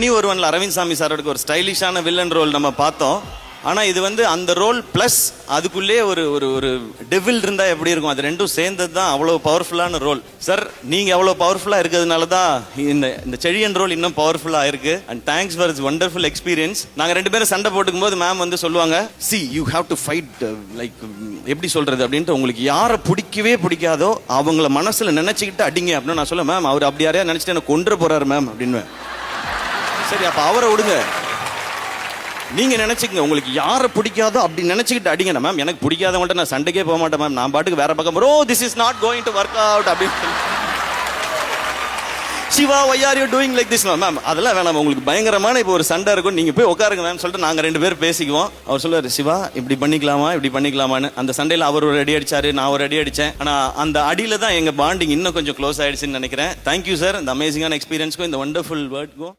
தனி ஒருவன்ல அரவிந்த் சாமி சாரோட ஒரு ஸ்டைலிஷான வில்லன் ரோல் நம்ம பார்த்தோம். ஆனா இது வந்து அந்த ரோல் பிளஸ் அதுக்குள்ளே ஒரு ஒரு ஒரு டெவில் இருந்தா எப்படி இருக்கும், அது ரெண்டும் சேர்ந்தது தான் அவ்வளவு பவர்ஃபுல்லான ரோல். சார் நீங்க அவ்வளவு பவர்ஃபுல்லா இருக்கிறதுனால தான் இந்த செழியன் ரோல் இன்னும் பவர்ஃபுல்லா இருக்கு. And thanks for it's wonderful experience. நாங்க ரெண்டு பேரும் சண்டை போட்டுக்கும் போது மேம் வந்து சொல்லுவாங்க, C you have to fight like எப்படி சொல்றது அப்படின்ட்டு, உங்களுக்கு யாரை பிடிக்கவே பிடிக்காதோ அவங்கள மனசுல நினைச்சுக்கிட்டு அடிங்க அப்படின்னு நான் சொல்ல. மேம் அவர் அப்படி யாரையா நினைச்சிட்டு என்ன கொன்று போறாரு மேம் அப்படின்னு. சரி அப்ப அவரை விடுங்க, நீங்க நினைச்சுக்கங்க உங்களுக்கு யாரை பிடிக்காதோ அப்படி நினைச்சுக்கிட்டு அடிங்க. மேம் எனக்கு பிடிக்காதவங்கள்ட்ட நான் சண்டைக்கே போக மாட்டேன் மேம், நான் பாட்டுக்கு வேற பக்கம் bro this is not going to work out அப்படின்னு. Siva why are you doing like this? Ma'am அதெல்லாம் வேணாம், உங்களுக்கு பயங்கரமான இப்போ ஒரு சண்டை இருக்கும், நீங்க போய் உட்காருங்க மேம் சொல்லிட்டு நாங்க ரெண்டு பேரும் பேசிக்குவோம். அவர் சொல்லுவாரு, சிவா இப்படி பண்ணிக்கலாமா இப்படி பண்ணிக்கலாமான்னு. அந்த சண்டையில அவர் ஒரு அடி அடிச்சாரு, நான் ஒரு அடி அடிச்சேன். ஆனா அந்த அடியில தான் எங்க பாண்டிங் இன்னும் கொஞ்சம் க்ளோஸ் ஆயிடுச்சுன்னு நினைக்கிறேன். தேங்க்யூ சார், இந்த அமேசிங்கான எக்ஸ்பீரியன்ஸ்க்கும் இந்த வண்டர்ஃபுல் வேர்ட்க்கும்.